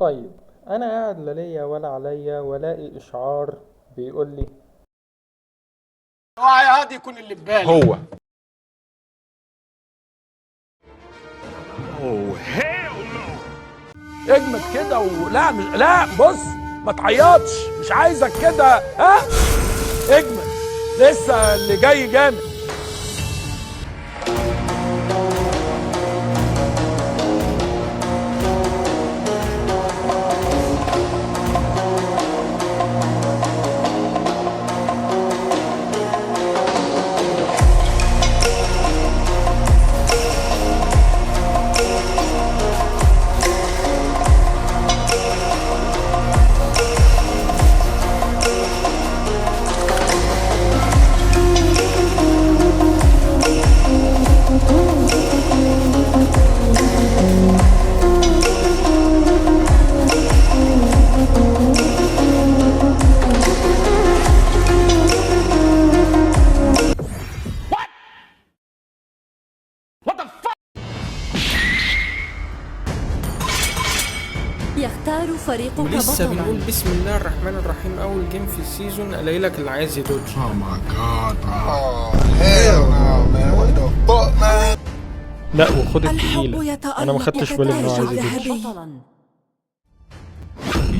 طيب، انا قاعد لا ليا ولا عليا والاقي اشعار بيقول لي اوعى يا هادي يكون اللي في بالي هو اوه هيل نو. اجمد كده ولا مش لا بص، ما تعيطش، مش عايزك كده، ها؟ اجمد، لسه اللي جاي جامد. يختار فريقك ولسه بنقول بطلا. بسم الله الرحمن الرحيم. اول جيم في السيزون الاقي لك اللي عايز يدوج. Oh my god, bro. Oh, hell no, man. What the fuck, man? لا وخد الحب التقيلة. انا ما خدتش بالي انه عايز يدوج. بطلا.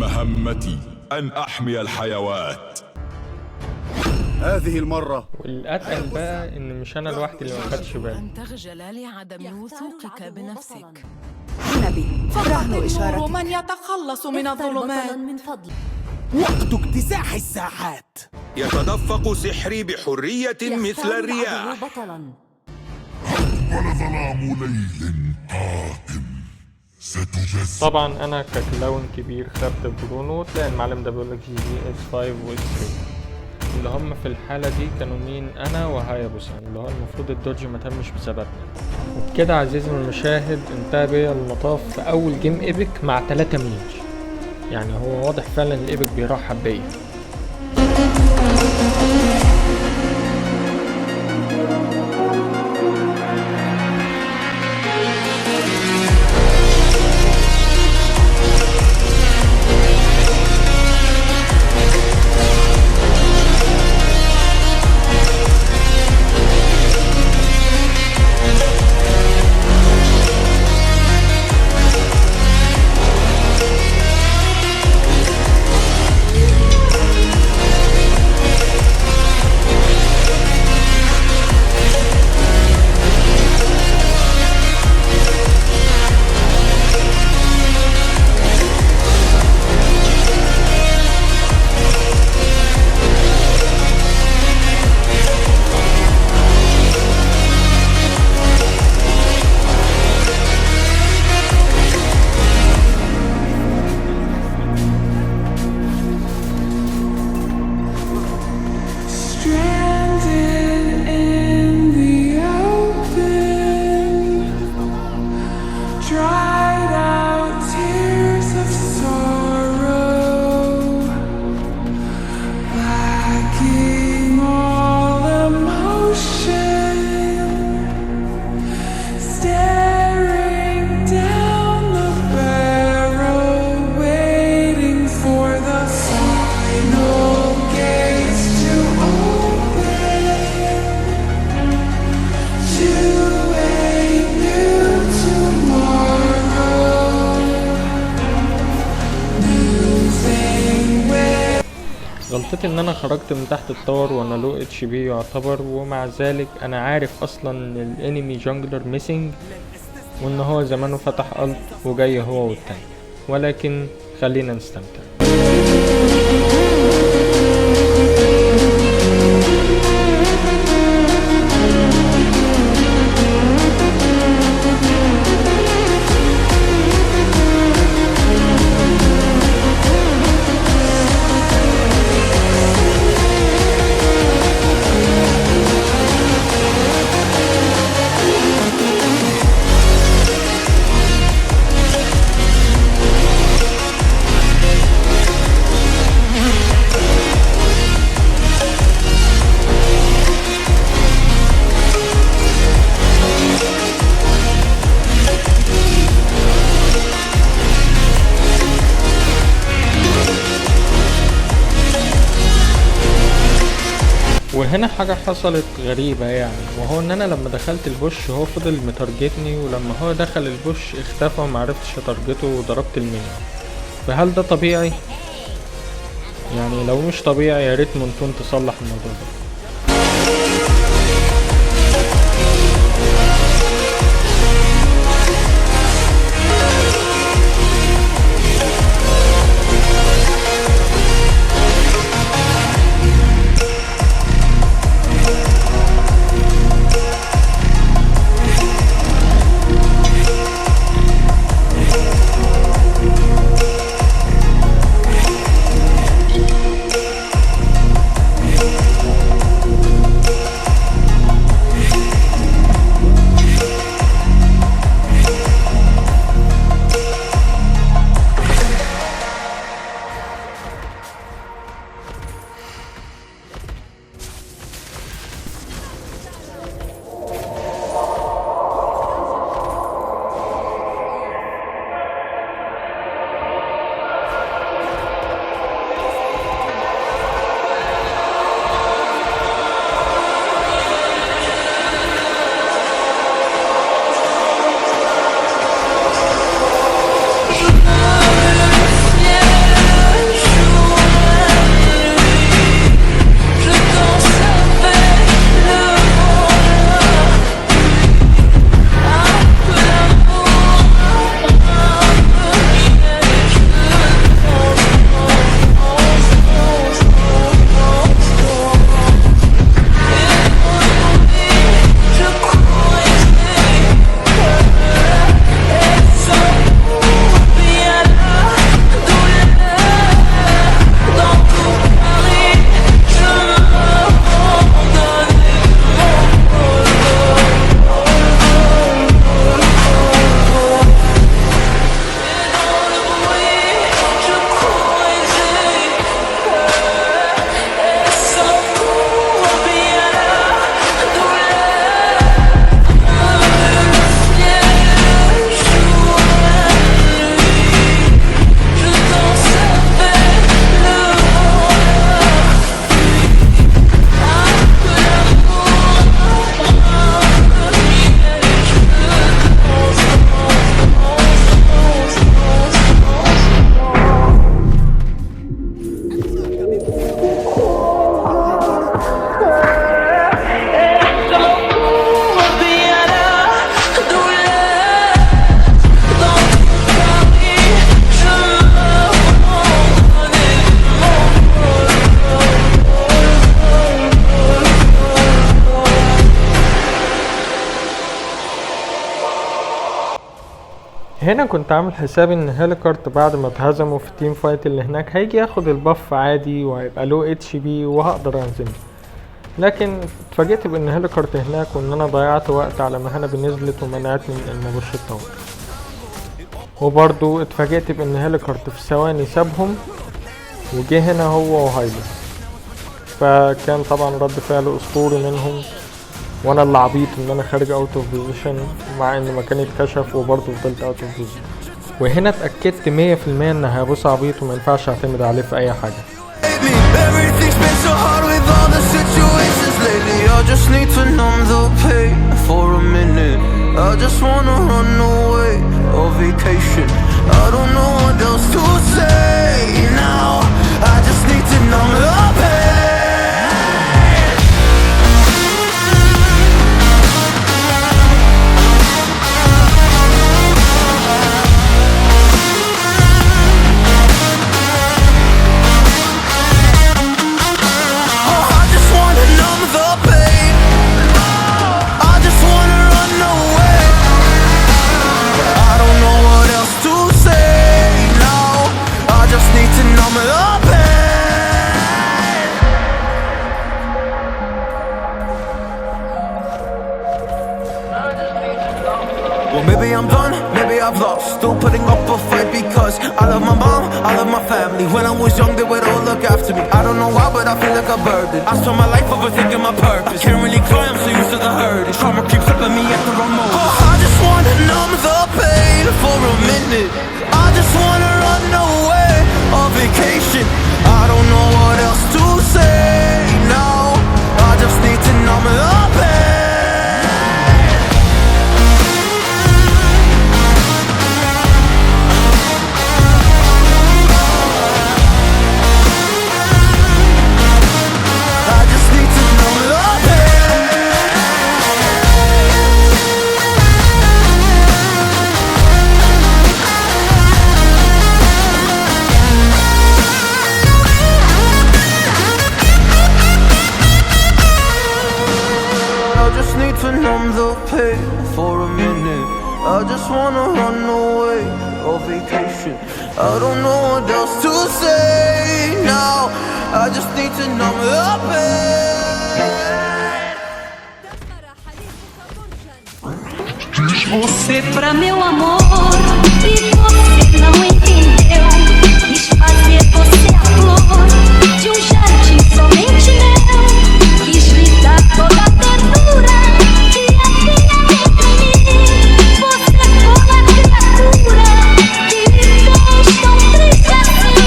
مهمتي أن أحمي الحيوات. هذه المرة والاتقل بقى ان مش انا لوحدي اللي ما خدتش بالي. أن تخجل لعدم وثوقك بنفسك. نبي رهن إشارة. من يتخلص من اختر الظلمات. بطلا من فضلك. وقت اكتساح الساحات. يتدفق سحري بحرية مثل يختار الرياح. العدو بطلا. ظلام ليل قاتم ستجسد. طبعا انا ككلاون كبير خدت برونو. تلاقي المعلم ده بيقول لك جي دي اس 5 و اس 3 اللي هم في الحالة دي كانوا مين؟ انا وهايابوسا، اللي هو المفروض الدوج ما تمش بسببنا. وبكده عزيزي المشاهد انتهى بيا المطاف في اول جيم ايبك مع 3 ميج. يعني هو واضح فعلا الايبك بيرحب بيا. غلطتي ان انا خرجت من تحت التور وانا لو اتش بي يعتبر، ومع ذلك انا عارف اصلا ان الانمي جانجلر ميسنج وان هو زمانه فتح الت وجاي هو والتاني، ولكن خلينا نستمتع. وهنا حاجة حصلت غريبة يعني، وهو ان انا لما دخلت البوش هو فضل متارجتني، ولما هو دخل البوش اختفى ومعرفتش اتارجته وضربت المينيون. فهل ده طبيعي؟ يعني لو مش طبيعي ياريت مونتون تصلح الموضوع ده. هنا كنت عامل حسابي ان هيليكارت بعد ما اتهزموا في التيم فايت اللي هناك هيجي ياخد الباف عادي وهيبقى له اتش بي وهقدر انزله، لكن اتفاجئت بان هيليكارت هناك وان انا ضيعت وقت على ما هنا نزلت ومنعتني من ان ابش الطاوله. وبرضو اتفاجئت بان هيليكارت في ثواني سابهم وجه هنا هو وهايلو، فكان طبعا رد فعل اسطوري منهم، وانا اللي عبيط ان انا خارج اوت اوف بوزيشن مع ان مكاني اتكشف وبرضه فضلت اوت اوف بوزيشن. وهنا اتاكدت 100% ان هيبوس عبيط وما ينفعش اعتمد عليه في اي حاجه. Maybe I'm done, maybe I've lost. Still putting up a fight because I love my mom, I love my family. When I was young, they would all look after me. I don't know why, but I feel like a burden. I spent my life overthinking my purpose. I can't really cry, I'm so used to the hurt. Trauma keeps up at me at the wrong moment. Oh, I just wanna numb the pain for a minute. I just wanna run away on vacation. I don't know what else to say now. I just pay for a minute. I just wanna run away on vacation. I don't know what else to say now. I just need to numb the pain. Você pra meu amor e você não entendeu. Quis fazer você a flor de jardim somente meu. Quis lhe dar toda a ternura que havia entre mim. Você foi a criatura que me fez tão triste assim.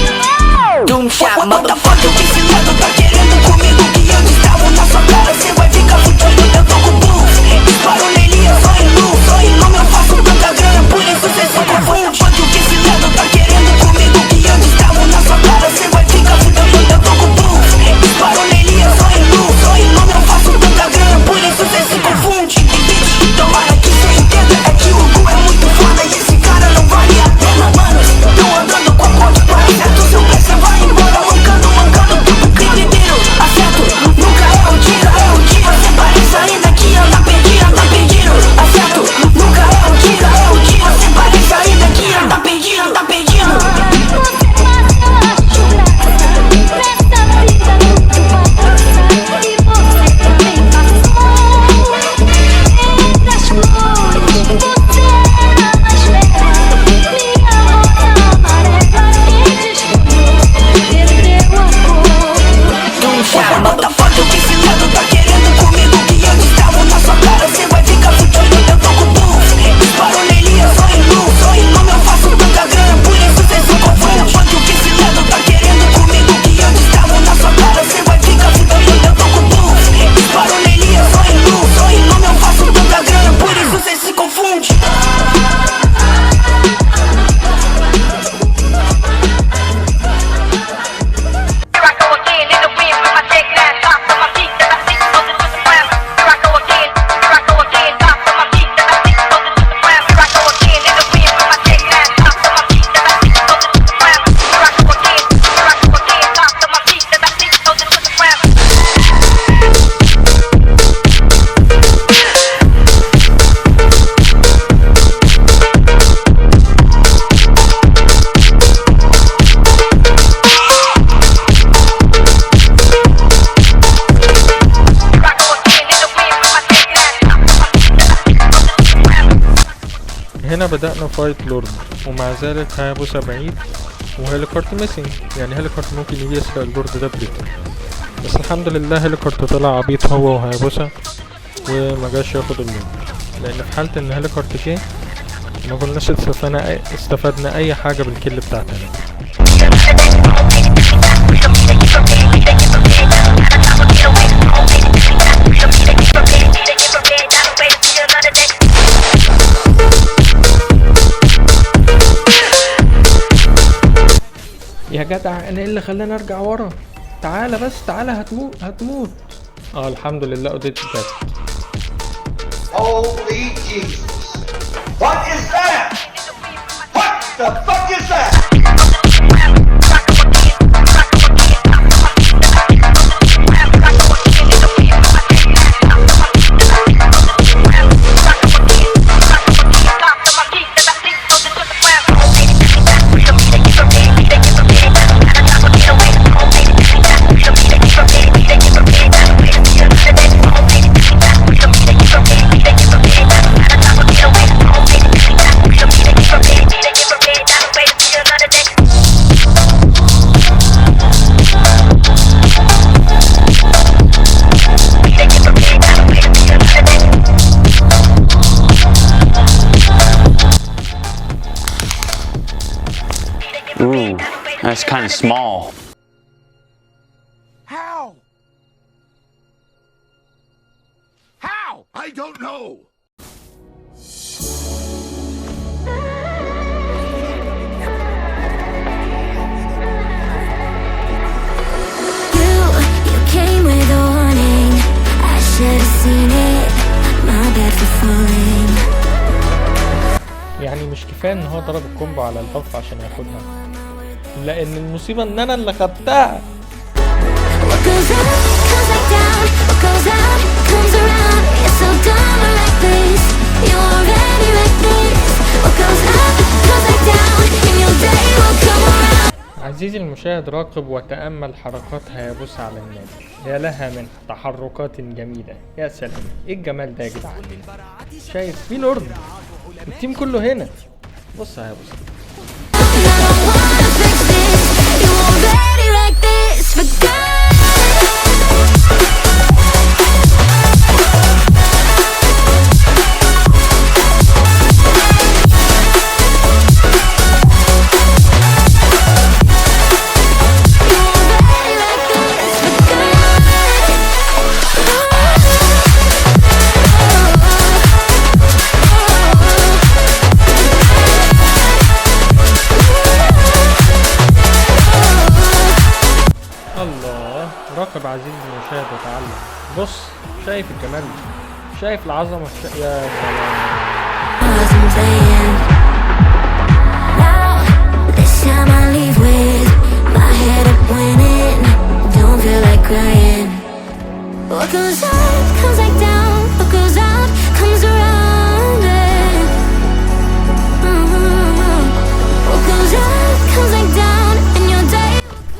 Doom shot, motherfucker, esse lado tá querendo comigo que eu destravo na sua cara. Cê vai ficar fudido, eu tô com blues. Disparo nele, eu só em luz. Só em nome eu faço tanta grana, por isso cê se confunde. Quanto que esse lado tá querendo comigo que eu destravo na sua cara. Cê vai ficar fudido, eu tô com blues. Disparo nele, eu só em luz. Só em nome eu faço tanta grana, por isso cê se confunde. Tomara que cê entenda, é que o Gu é muito foda e esse cara não vale a pena, mano. Tô andando com a ponte pra certo, seu pé cê vai embora. Mancando tudo crime inteiro. Acerto, nunca é o tiro, é o tiro. Cê parece ainda que anda pedindo. Acerto, nunca é o tiro. Cê parece ainda que anda pedindo. Motherfucker, que esse lado tá querendo comigo que eu destravo na sua cara. Cê vai ficar fudido, eu tô com blues. Disparo nele, eu só em luz. Só em nome eu faço tanta grana, por isso cê se confunde. Quanto que esse lado tá querendo comigo que eu destravo na sua cara. Cê vai ficar fudido, eu tô com blues. Disparo nele, eu só em luz. Só em nome eu faço tanta grana, por isso cê se confunde. هنا بدأنا فايت لورد، ومع ذلك هيابوسا بعيد وهيليكارت ميسنج. يعني هيليكارت ممكن يجي يسرق اللورد ده بريتر، بس الحمد لله هيليكارت طلع عبيط هو وهيابوسا وما جاش ياخد اللورد، لان في حالة ان هيليكارت جه ما كناش استفدنا اي حاجة بالكل بتاعتنا. يا جدع انا ايه اللي خلاني ارجع ورا؟ تعالى بس تعالى، هتموت. الحمد لله اوديت جت. Holy Jesus. What is that? What the fuck is that? Ooh, that's kind of small. How? How? I don't know. You came with a warning. I should have seen it. My bad for falling. يعني مش كفايه ان هو ضرب الكومبو على البف عشان ياخدها، لان المصيبه ان انا اللي خدتها. What goes up comes back down. What goes out comes around. It's so dumb and reckless. You're already reckless. What goes up goes back down, and your day will come around. عزيزي المشاهد، راقب وتأمل حركات هيابوسا على النادي، يا لها من تحركات جميلة. يا سلام، ايه الجمال ده يا جدعان. شايف في لورد التيم كله هنا. بص يا هيابوسا. راقب عزيزي المشاهد وتعلم. بص، شايف الجمال، شايف العظمة، يا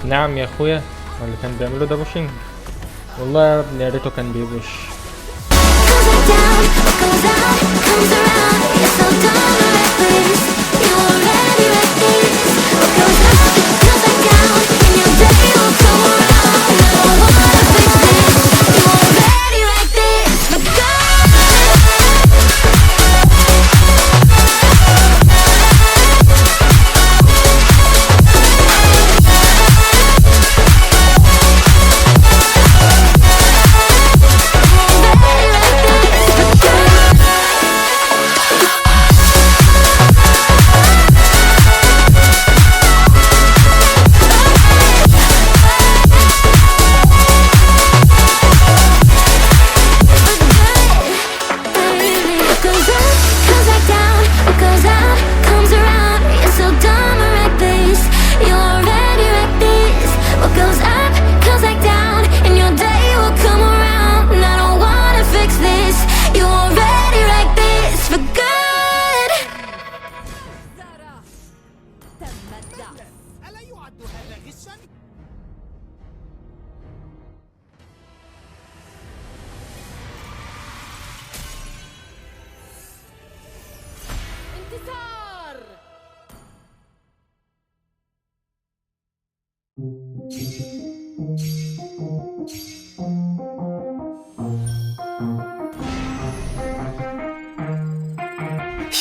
نعم يا اخويا، اللي كان بيعمله ده بوشنج. والله يا ابني يا ريته كان بيبوش.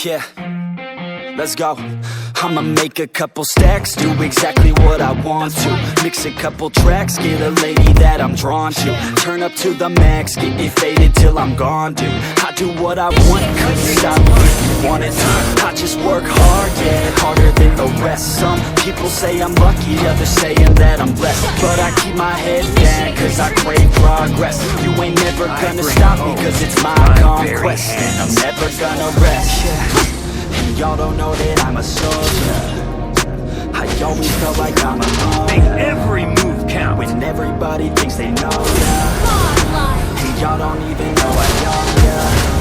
Yeah, let's go. I'ma make a couple stacks, do exactly what I want to. Mix a couple tracks, get a lady that I'm drawn to. Turn up to the max, get me faded till I'm gone, dude. I do what I want, couldn't stop me if you wanted to. I just work hard, yeah, harder than the rest. Some people say I'm lucky, others saying that I'm blessed. But I keep my head down, cause I crave progress. You ain't never gonna stop me, cause it's my conquest. And I'm never gonna rest, and y'all don't know that I'm a soldier. I always felt like I'm alone. Make every move count. When everybody thinks they know ya, and y'all don't even know I know ya.